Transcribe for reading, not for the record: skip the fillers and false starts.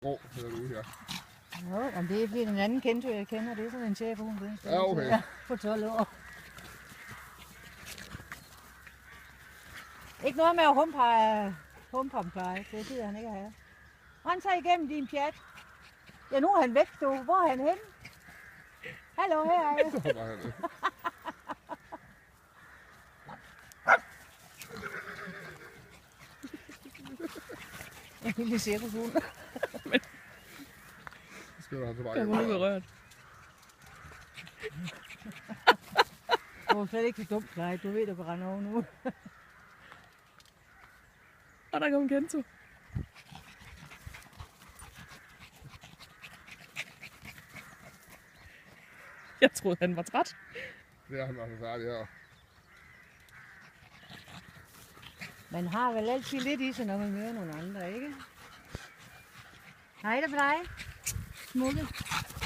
Grå hedder du her. Jo, om det bliver den anden Kento, jeg kender. Det er sådan en chef, hun ved. Ja, okay. På 12 år. Ikke noget med at humpe ham pleje. Det gider han ikke at have. Rend så igennem din pjat. Ja, nu er han væk, du. Hvor er han henne? Hallo, her er jeg. Så var han det. En lille cirkushund. Så skal han så bare Jeg var ikke rørt. Du er slet ikke så dumt, Clyde. Du ved, du kan rende over nu. Og der kom Kento. Jeg troede, han var træt. Det er han altså færdig her. Man har vel altid lidt i sig, når man møder nogle andre, ikke? Hej der for dig. Smukke.